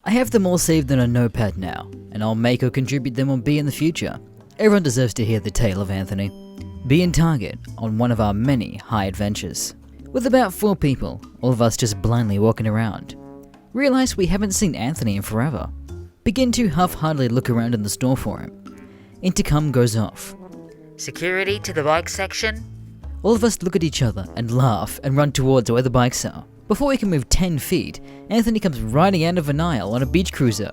I have them all saved on a notepad now, and I'll make or contribute them on B in the future. Everyone deserves to hear the tale of Anthony. B and target on one of our many high adventures. With about 4 people, all of us just blindly walking around. Realize we haven't seen Anthony in forever. Begin to half-heartedly look around in the store for him. Intercom goes off. Security to the bike section? All of us look at each other and laugh and run towards where the bikes are. Before we can move 10 feet, Anthony comes riding out of an aisle on a beach cruiser.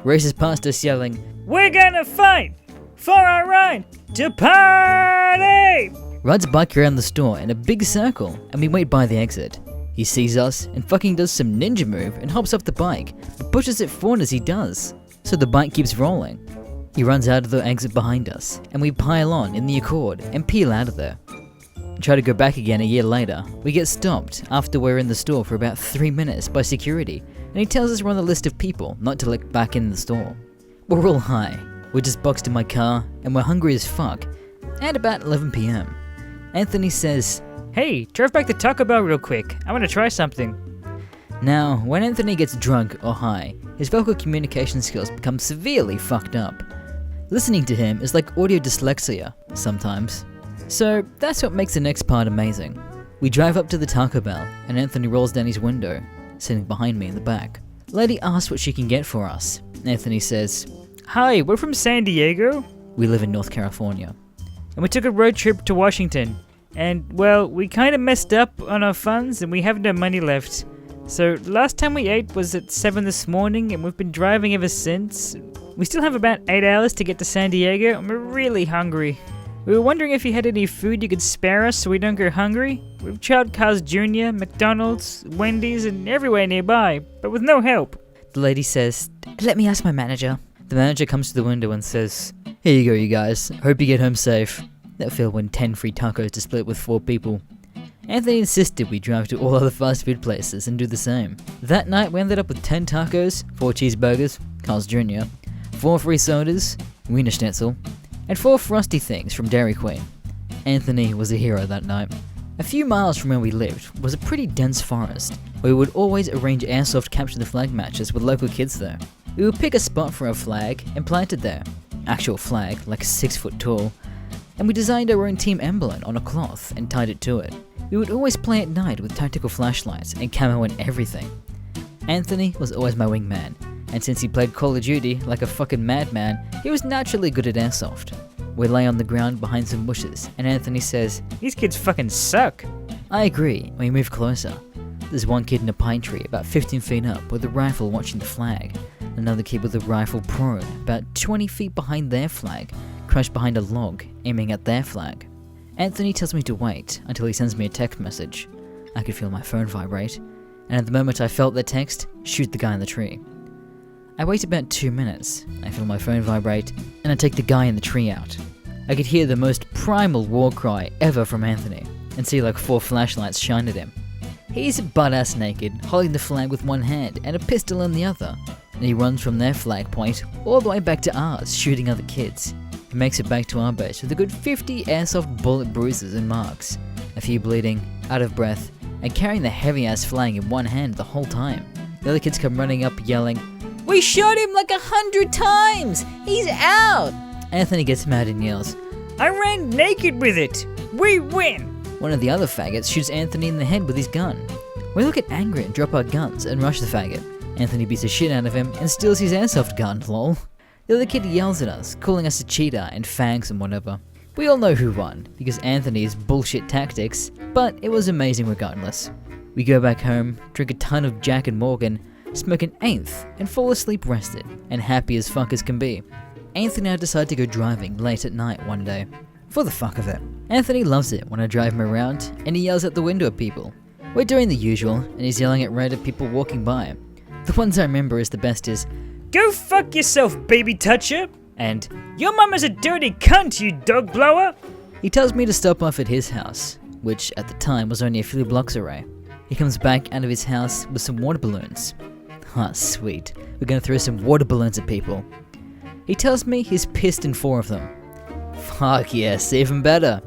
Races past us yelling, "We're gonna fight for our right to party!" Rides a bike around the store in a big circle, and we wait by the exit. He sees us and fucking does some ninja move and hops off the bike, but pushes it forward as he does, so the bike keeps rolling. He runs out of the exit behind us, and we pile on in the Accord and peel out of there. Try to go back again a year later. We get stopped after we're in the store for about 3 minutes by security, and he tells us we're on the list of people not to let back in the store. We're all high, we're just boxed in my car, and we're hungry as fuck. At about 11 PM, Anthony says, "Hey, drive back to Taco Bell real quick. I want to try something." Now, when Anthony gets drunk or high, his vocal communication skills become severely fucked up. Listening to him is like audio dyslexia, sometimes. So, that's what makes the next part amazing. We drive up to the Taco Bell, and Anthony rolls down his window, sitting behind me in the back. Lady asks what she can get for us. Anthony says, "Hi, we're from San Diego, we live in North California. and we took a road trip to Washington. And, well, we kind of messed up on our funds, and we have no money left. So, last time we ate was at 7 this morning, and we've been driving ever since. We still have about 8 hours to get to San Diego, and we're really hungry. We were wondering if you had any food you could spare us so we don't go hungry. We've tried Carl's Jr., McDonald's, Wendy's, and everywhere nearby, but with no help." The lady says, "Let me ask my manager." The manager comes to the window and says, "Here you go, you guys. Hope you get home safe." That feel win 10 free tacos to split with 4 people. Anthony insisted we drive to all other fast food places and do the same. That night we ended up with 10 tacos, 4 cheeseburgers, Carl's Jr., 4 free sodas, Wiener Schnitzel, and 4 frosty things from Dairy Queen. Anthony was a hero that night. A few miles from where we lived was a pretty dense forest, where we would always arrange airsoft capture the flag matches with local kids there. We would pick a spot for our flag and plant it there. Actual flag, like 6 foot tall. And we designed our own team emblem on a cloth and tied it to it. We would always play at night with tactical flashlights and camo and everything. Anthony was always my wingman, and since he played Call of Duty like a fucking madman, he was naturally good at airsoft. We lay on the ground behind some bushes, and Anthony says, "These kids fucking suck." I agree, and we move closer. There's one kid in a pine tree about 15 feet up with a rifle watching the flag. Another kid with a rifle prone about 20 feet behind their flag, crouched behind a log, aiming at their flag. Anthony tells me to wait until he sends me a text message. I could feel my phone vibrate, and at the moment I felt the text, shoot the guy in the tree. I wait about 2 minutes, I feel my phone vibrate, and I take the guy in the tree out. I could hear the most primal war cry ever from Anthony, and see like 4 flashlights shine at him. He's butt-ass naked, holding the flag with one hand and a pistol in the other, and he runs from their flag point all the way back to ours, shooting other kids. He makes it back to our base with a good 50 airsoft bullet bruises and marks, a few bleeding, out of breath, and carrying the heavy-ass flag in one hand the whole time. The other kids come running up yelling, "We shot him like 100 times! He's out!" Anthony gets mad and yells, "I ran naked with it! We win!" One of the other faggots shoots Anthony in the head with his gun. We all get angry and drop our guns and rush the faggot. Anthony beats the shit out of him and steals his airsoft gun, lol. The other kid yells at us, calling us a cheater and fags and whatever. We all know who won, because Anthony's bullshit tactics, but it was amazing regardless. We go back home, drink a ton of Jack and Morgan, smoke an eighth, and fall asleep rested, and happy as fuck as can be. Anthony and I decide to go driving late at night one day. For the fuck of it. Anthony loves it when I drive him around, and he yells at the window at people. We're doing the usual, and he's yelling at random people walking by. The ones I remember is the best is, "Go fuck yourself, baby toucher!" And, "Your mama's a dirty cunt, you dog blower!" He tells me to stop off at his house, which at the time was only a few blocks away. He comes back out of his house with some water balloons. Ah, sweet. We're gonna throw some water balloons at people. He tells me he's pissed in 4 of them. Fuck yes, even better.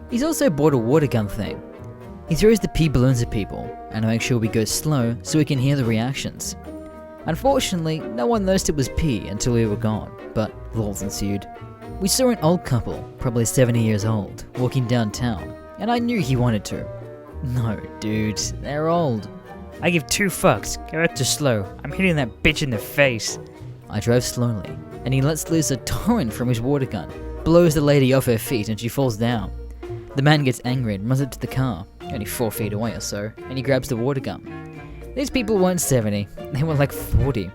He's also bought a water gun thing. He throws the pee balloons at people, and I make sure we go slow so we can hear the reactions. Unfortunately, no one noticed it was pee until we were gone, but lulls ensued. We saw an old couple, probably 70 years old, walking downtown, and I knew he wanted to. No, dude, they're old. I give 2 fucks. Go out to slow. I'm hitting that bitch in the face. I drove slowly, and he lets loose a torrent from his water gun, blows the lady off her feet, and she falls down. The man gets angry and runs up to the car, only 4 feet away or so, and he grabs the water gun. These people weren't 70, they were like 40.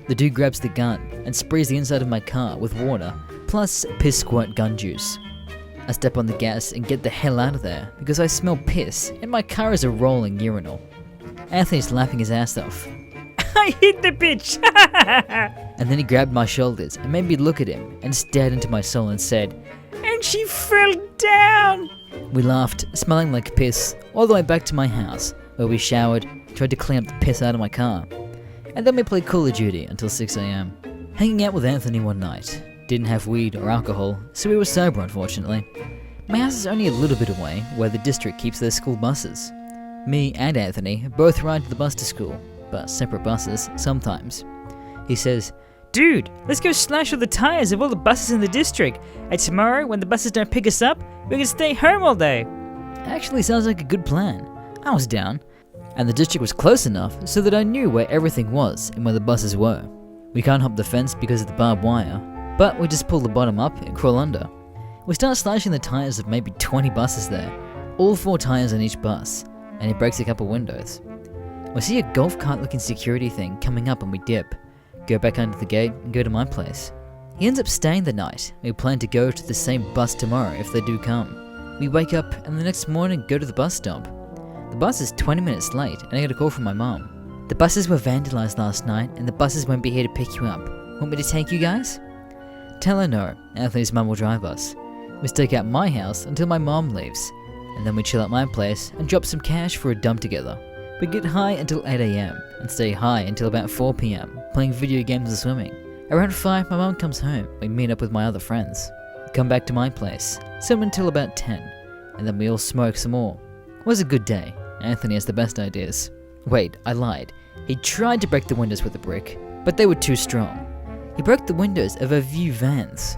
The dude grabs the gun and sprays the inside of my car with water, plus piss squirt gun juice. I step on the gas and get the hell out of there because I smell piss and my car is a rolling urinal. Anthony's laughing his ass off. I hit the bitch! And then he grabbed my shoulders and made me look at him and stared into my soul and said, And she fell down! We laughed, smelling like piss, all the way back to my house, where we showered, tried to clean up the piss out of my car. And then we played Call of Duty until 6 AM. Hanging out with Anthony one night. Didn't have weed or alcohol, so we were sober unfortunately. My house is only a little bit away, where the district keeps their school buses. Me and Anthony both ride the bus to school, but separate buses sometimes. He says, Dude, let's go slash all the tires of all the buses in the district, and tomorrow, when the buses don't pick us up, we can stay home all day. Actually sounds like a good plan. I was down. And the district was close enough so that I knew where everything was and where the buses were. We can't hop the fence because of the barbed wire, but we just pull the bottom up and crawl under. We start slashing the tires of maybe 20 buses there, all 4 tires on each bus, and it breaks a couple windows. We see a golf cart looking security thing coming up and we dip, go back under the gate and go to my place. He ends up staying the night. We plan to go to the same bus tomorrow if they do come. We wake up and the next morning go to the bus stop. The bus is 20 minutes late and I get a call from my mom. The buses were vandalized last night and the buses won't be here to pick you up. Want me to take you guys? Tell her no, Anthony's mum will drive us. We stake out my house until my mom leaves, and then we chill at my place and drop some cash for a dump together. We get high until 8 AM and stay high until about 4 PM, playing video games or swimming. Around 5 my mum comes home, we meet up with my other friends. We come back to my place, swim until about 10, and then we all smoke some more. It was a good day. Anthony has the best ideas. Wait, I lied. He tried to break the windows with a brick, but they were too strong. He broke the windows of a few vans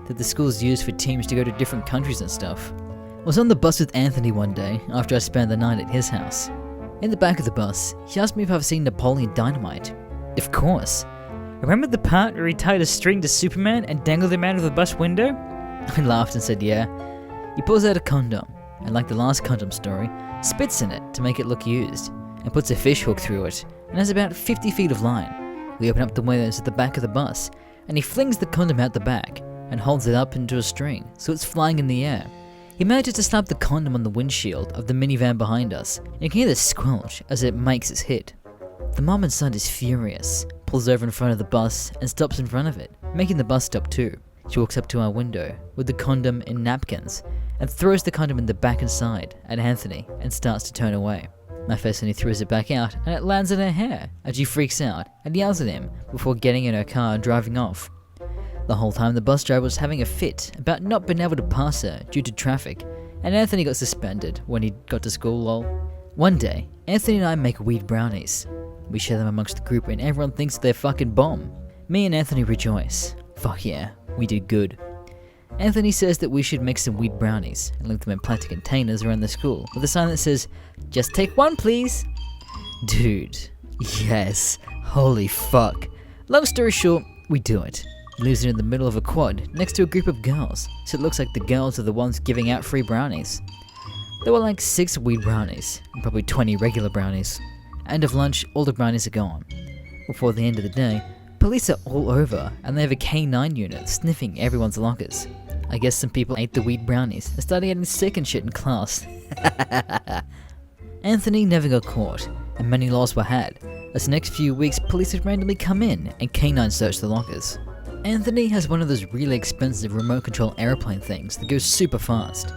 that the schools use for teams to go to different countries and stuff. I was on the bus with Anthony one day after I spent the night at his house. In the back of the bus, he asked me if I've seen Napoleon Dynamite. Of course. Remember the part where he tied a string to Superman and dangled him out of the bus window? I laughed and said yeah. He pulls out a condom, and like the last condom story, spits in it to make it look used, and puts a fish hook through it, and has about 50 feet of line. We open up the windows at the back of the bus, and he flings the condom out the back, and holds it up into a string, so it's flying in the air. He manages to slap the condom on the windshield of the minivan behind us, and you can hear the squelch as it makes its hit. The mom and son is furious, pulls over in front of the bus, and stops in front of it, making the bus stop too. She walks up to our window, with the condom in napkins, and throws the condom in the back and side at Anthony, and starts to turn away. My face only throws it back out, and it lands in her hair, and she freaks out, and yells at him, before getting in her car and driving off. The whole time the bus driver was having a fit about not being able to pass her due to traffic, and Anthony got suspended when he got to school lol. One day, Anthony and I make weed brownies. We share them amongst the group and everyone thinks they're fucking bomb. Me and Anthony rejoice. Fuck yeah, we did good. Anthony says that we should make some weed brownies and leave them in plastic containers around the school with a sign that says, "Just take one please." Dude, yes, holy fuck. Long story short, we do it. He leaves it in the middle of a quad next to a group of girls, so it looks like the girls are the ones giving out free brownies. There were like 6 weed brownies, and probably 20 regular brownies. End of lunch, all the brownies are gone. Before the end of the day, police are all over, and they have a K9 unit sniffing everyone's lockers. I guess some people ate the weed brownies and started getting sick and shit in class. Anthony never got caught, and many laws were had, as the next few weeks police would randomly come in and K9 search the lockers. Anthony has one of those really expensive remote control airplane things that goes super fast.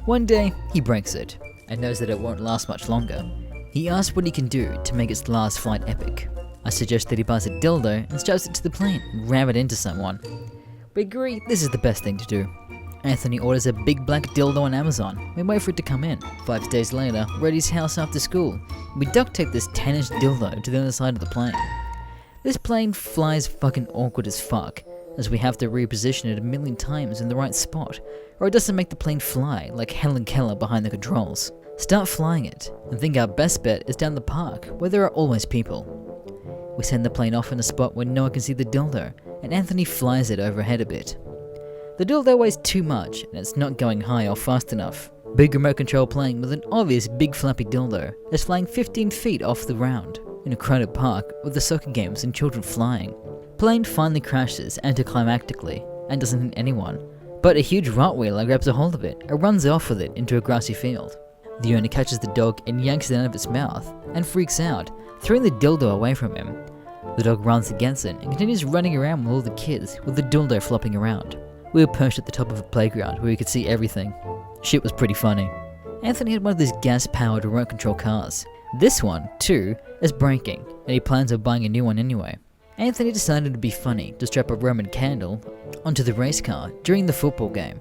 One day, he breaks it, and knows that it won't last much longer. He asks what he can do to make its last flight epic. I suggest that he buys a dildo and straps it to the plane and ram it into someone. We agree this is the best thing to do. Anthony orders a big black dildo on Amazon. We wait for it to come in. 5 days later, we're at his house after school. We duct tape this 10-inch dildo to the other side of the plane. This plane flies fucking awkward as fuck, as we have to reposition it a million times in the right spot, or it doesn't make the plane fly like Helen Keller behind the controls. Start flying it, and think our best bet is down the park, where there are always people. We send the plane off in a spot where no one can see the dildo, and Anthony flies it overhead a bit. The dildo weighs too much, and it's not going high or fast enough. Big remote control plane with an obvious big flappy dildo is flying 15 feet off the ground, in a crowded park with the soccer games and children flying. Plane finally crashes anticlimactically and doesn't hit anyone, but a huge Rottweiler grabs a hold of it and runs off with it into a grassy field. The owner catches the dog and yanks it out of its mouth and freaks out, throwing the dildo away from him. The dog runs against it and continues running around with all the kids with the dildo flopping around. We were perched at the top of a playground where we could see everything. Shit was pretty funny. Anthony had one of these gas-powered remote control cars. This one, too, is breaking, and he plans on buying a new one anyway. Anthony decided it'd be funny to strap a Roman candle onto the race car during the football game.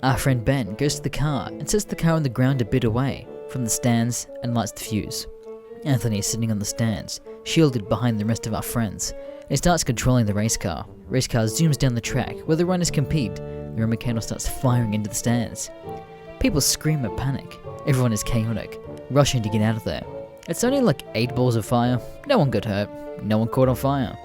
Our friend Ben goes to the car and sets the car on the ground a bit away from the stands and lights the fuse. Anthony is sitting on the stands, shielded behind the rest of our friends, and he starts controlling the race car. Race car zooms down the track where the runners compete. The Roman candle starts firing into the stands. People scream in panic. Everyone is chaotic, rushing to get out of there. It's only like 8 balls of fire. No one got hurt. No one caught on fire.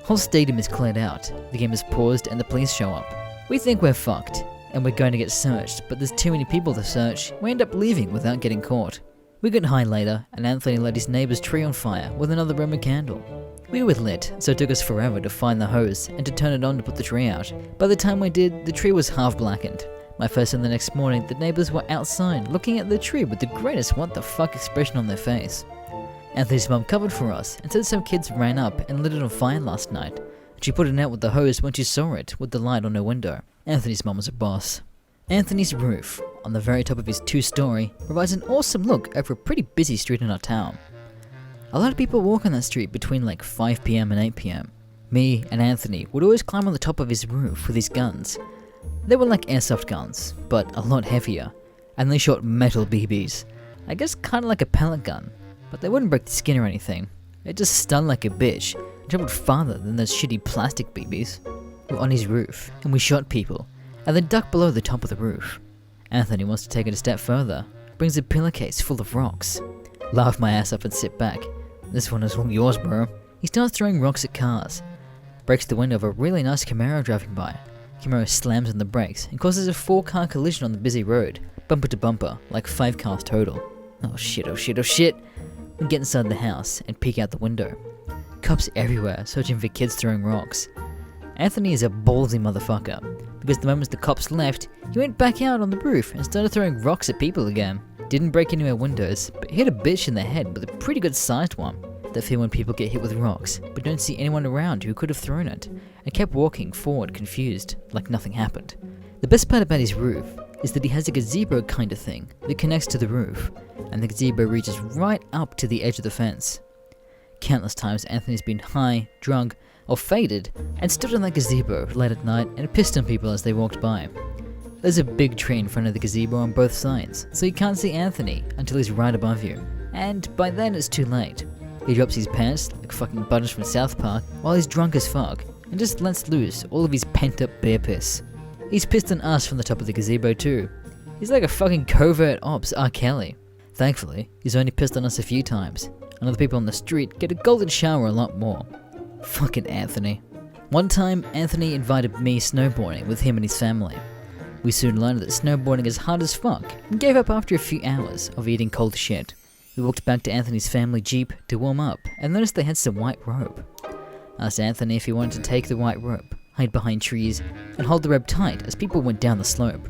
Whole stadium is cleared out. The game is paused and the police show up. We think we're fucked, and we're going to get searched, but there's too many people to search. We end up leaving without getting caught. We got high later, and Anthony lit his neighbor's tree on fire with another Roman candle. We were lit, so it took us forever to find the hose and to turn it on to put the tree out. By the time we did, the tree was half blackened. My first and the next morning, the neighbors were outside looking at the tree with the greatest what the fuck expression on their face. Anthony's mum covered for us and said some kids ran up and lit it on fire last night. She put it out with the hose when she saw it with the light on her window. Anthony's mum was a boss. Anthony's roof, on the very top of his 2-story, provides an awesome look over a pretty busy street in our town. A lot of people walk on that street between like 5 PM and 8 PM. Me and Anthony would always climb on the top of his roof with his guns. They were like airsoft guns, but a lot heavier, and they shot metal BBs. I guess kinda like a pellet gun, but they wouldn't break the skin or anything. It just stung like a bitch, and traveled farther than those shitty plastic BBs. We were on his roof, and we shot people, and then ducked below the top of the roof. Anthony wants to take it a step further, brings a pillowcase full of rocks. Laugh my ass up and sit back. This one is all yours, bro. He starts throwing rocks at cars. Breaks the window of a really nice Camaro driving by. Camaro slams on the brakes and causes a 4-car collision on the busy road, bumper to bumper, like 5 cars total. Oh shit, oh shit, oh shit. We get inside the house and peek out the window. Cops everywhere searching for kids throwing rocks. Anthony is a ballsy motherfucker, because the moment the cops left, he went back out on the roof and started throwing rocks at people again. Didn't break any of our windows, but hit a bitch in the head with a pretty good sized one. That feel when people get hit with rocks, but don't see anyone around who could have thrown it, and kept walking forward confused, like nothing happened. The best part about his roof is that he has a gazebo kind of thing that connects to the roof, and the gazebo reaches right up to the edge of the fence. Countless times Anthony's been high, drunk, or faded, and stood on that gazebo late at night and pissed on people as they walked by. There's a big tree in front of the gazebo on both sides, so you can't see Anthony until he's right above you, and by then it's too late. He drops his pants like fucking Butters from South Park while he's drunk as fuck, and just lets loose all of his pent-up bear piss. He's pissed on us from the top of the gazebo too. He's like a fucking covert ops R. Kelly. Thankfully, he's only pissed on us a few times, and other people on the street get a golden shower a lot more. Fucking Anthony. One time, Anthony invited me snowboarding with him and his family. We soon learned that snowboarding is hard as fuck, and gave up after a few hours of eating cold shit. We walked back to Anthony's family Jeep to warm up, and noticed they had some white rope. I asked Anthony if he wanted to take the white rope, hide behind trees, and hold the rope tight as people went down the slope.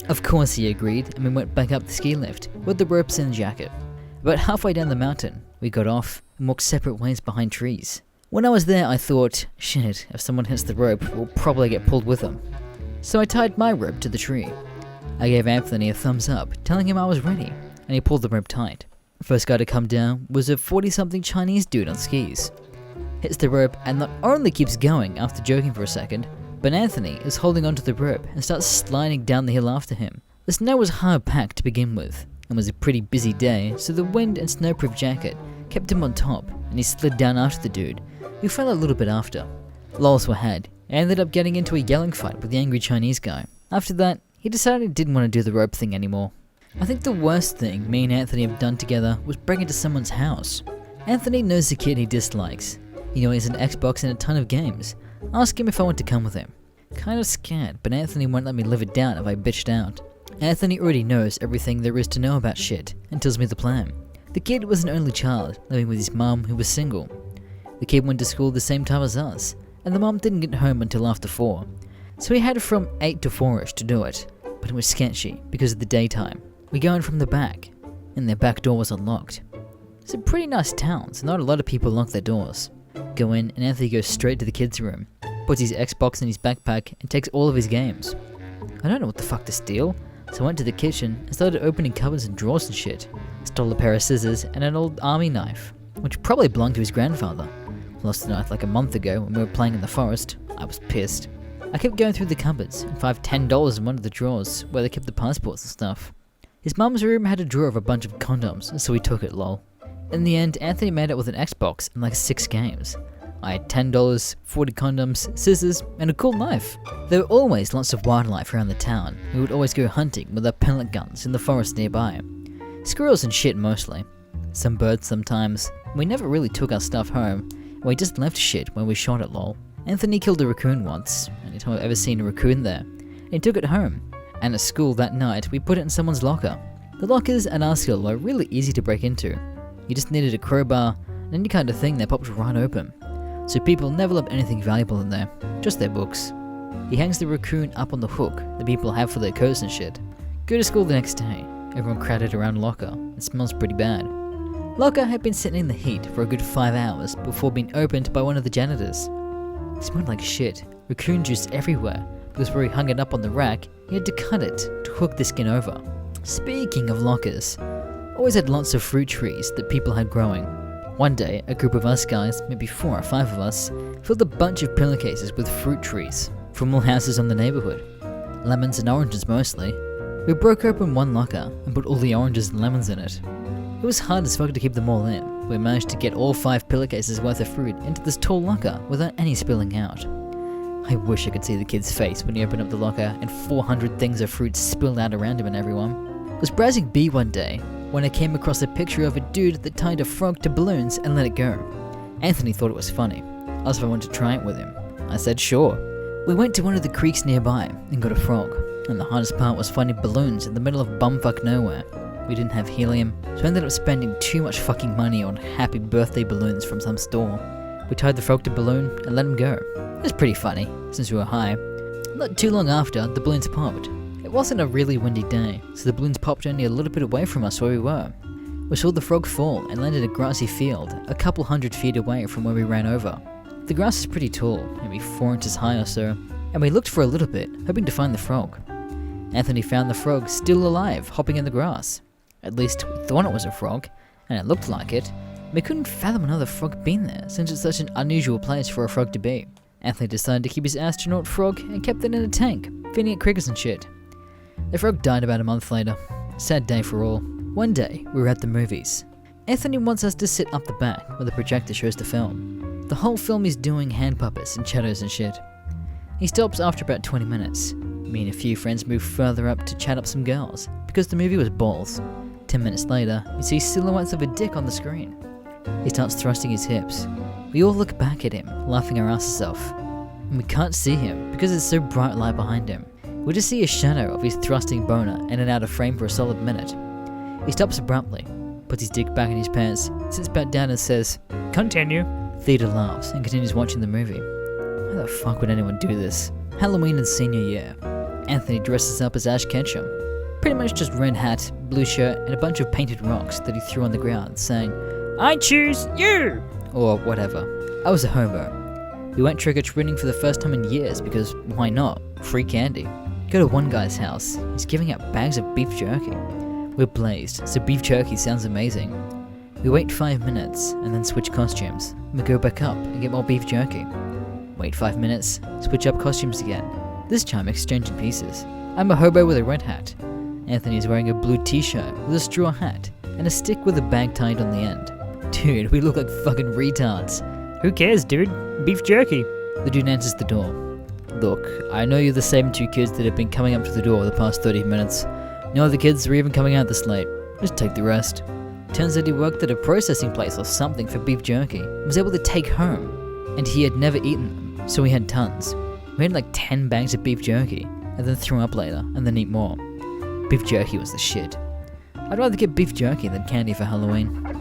Of course he agreed, and we went back up the ski lift with the ropes in the jacket. About halfway down the mountain, we got off and walked separate ways behind trees. When I was there, I thought, shit, if someone hits the rope, we'll probably get pulled with them. So I tied my rope to the tree. I gave Anthony a thumbs up, telling him I was ready, and he pulled the rope tight. First guy to come down was a 40-something Chinese dude on skis. Hits the rope and not only keeps going after joking for a second, but Anthony is holding onto the rope and starts sliding down the hill after him. The snow was hard packed to begin with, and was a pretty busy day, so the wind and snowproof jacket kept him on top, and he slid down after the dude, We fell a little bit after. Lols were had. I ended up getting into a yelling fight with the angry Chinese guy. After that, he decided he didn't want to do the rope thing anymore. I think the worst thing me and Anthony have done together was break into someone's house. Anthony knows the kid he dislikes. He knows he has an Xbox and a ton of games. Ask him if I want to come with him. Kinda scared, but Anthony won't let me live it down if I bitched out. Anthony already knows everything there is to know about shit and tells me the plan. The kid was an only child, living with his mum who was single. The kid went to school the same time as us, and the mum didn't get home until after 4. So he had from 8 to 4ish to do it, but it was sketchy because of the daytime. We go in from the back, and their back door was unlocked. It's a pretty nice town, so not a lot of people lock their doors. Go in, and Anthony goes straight to the kid's room, puts his Xbox in his backpack, and takes all of his games. I don't know what the fuck to steal, so I went to the kitchen and started opening cupboards and drawers and shit. Stole a pair of scissors and an old army knife, which probably belonged to his grandfather. Lost the knife like a month ago when we were playing in the forest. I was pissed. I kept going through the cupboards and found $10 in one of the drawers where they kept the passports and stuff. His mum's room had a drawer of a bunch of condoms, so we took it, lol. In the end, Anthony made it with an Xbox and like 6 games. I had $10, 40 condoms, scissors, and a cool knife. There were always lots of wildlife around the town. We would always go hunting with our pellet guns in the forest nearby. Squirrels and shit mostly. Some birds sometimes. We never really took our stuff home. We just left shit when we shot it, lol. Anthony killed a raccoon once. Only time I've ever seen a raccoon there. And he took it home. And at school that night, we put it in someone's locker. The lockers at our school were really easy to break into. You just needed a crowbar and any kind of thing that popped right open. So people never left anything valuable in there, just their books. He hangs the raccoon up on the hook that people have for their coats and shit. Go to school the next day. Everyone crowded around locker. It smells pretty bad. Locker had been sitting in the heat for a good 5 hours before being opened by one of the janitors. It smelled like shit. Raccoon juice everywhere, because where he hung it up on the rack, he had to cut it to hook the skin over. Speaking of lockers, always had lots of fruit trees that people had growing. One day, a group of us guys, maybe 4 or 5 of us, filled a bunch of pillowcases with fruit trees from all houses in the neighborhood. Lemons and oranges mostly. We broke open one locker and put all the oranges and lemons in it. It was hard as fuck to keep them all in. We managed to get all 5 pillowcases worth of fruit into this tall locker without any spilling out. I wish I could see the kid's face when he opened up the locker and 400 things of fruit spilled out around him and everyone. I was browsing B one day when I came across a picture of a dude that tied a frog to balloons and let it go. Anthony thought it was funny. Asked if I wanted to try it with him. I said sure. We went to one of the creeks nearby and got a frog, and the hardest part was finding balloons in the middle of bumfuck nowhere. We didn't have helium, so I ended up spending too much fucking money on happy birthday balloons from some store. We tied the frog to balloon and let him go. It was pretty funny, since we were high. Not too long after, the balloons popped. It wasn't a really windy day, so the balloons popped only a little bit away from us where we were. We saw the frog fall and land in a grassy field a couple 100 feet away from where we ran over. The grass is pretty tall, maybe 4 inches high or so, and we looked for a little bit, hoping to find the frog. Anthony found the frog still alive, hopping in the grass. At least we thought it was a frog, and it looked like it. We couldn't fathom another frog being there, since it's such an unusual place for a frog to be. Anthony decided to keep his astronaut frog and kept it in a tank, feeding it crickets and shit. The frog died about a month later. Sad day for all. One day, we were at the movies. Anthony wants us to sit up the back where the projector shows the film. The whole film is doing hand puppets and shadows and shit. He stops after about 20 minutes. Me and a few friends move further up to chat up some girls, because the movie was balls. 10 minutes later, we see silhouettes of a dick on the screen. He starts thrusting his hips. We all look back at him, laughing our asses off. And we can't see him because it's so bright light behind him. We just see a shadow of his thrusting boner in and out of frame for a solid minute. He stops abruptly, puts his dick back in his pants, sits back down and says, Continue. Theodore laughs and continues watching the movie. Why the fuck would anyone do this? Halloween and senior year. Anthony dresses up as Ash Ketchum. Pretty much just red hat, blue shirt, and a bunch of painted rocks that he threw on the ground, saying, I choose you! Or whatever. I was a hobo. We went trick-or-treating for the first time in years because, why not? Free candy. Go to one guy's house. He's giving out bags of beef jerky. We're blazed, so beef jerky sounds amazing. We wait 5 minutes and then switch costumes. We go back up and get more beef jerky. Wait 5 minutes, switch up costumes again. This time exchanging pieces. I'm a hobo with a red hat. Anthony is wearing a blue t-shirt with a straw hat and a stick with a bag tied on the end. Dude, we look like fucking retards. Who cares, dude? Beef jerky. The dude answers the door. Look, I know you're the same two kids that have been coming up to the door the past 30 minutes. No other kids are even coming out this late. Just take the rest. Turns out he worked at a processing place or something for beef jerky. Was able to take home. And he had never eaten them, so he had tons. We had like 10 bags of beef jerky, and then throw up later, and then eat more. Beef jerky was the shit. I'd rather get beef jerky than candy for Halloween.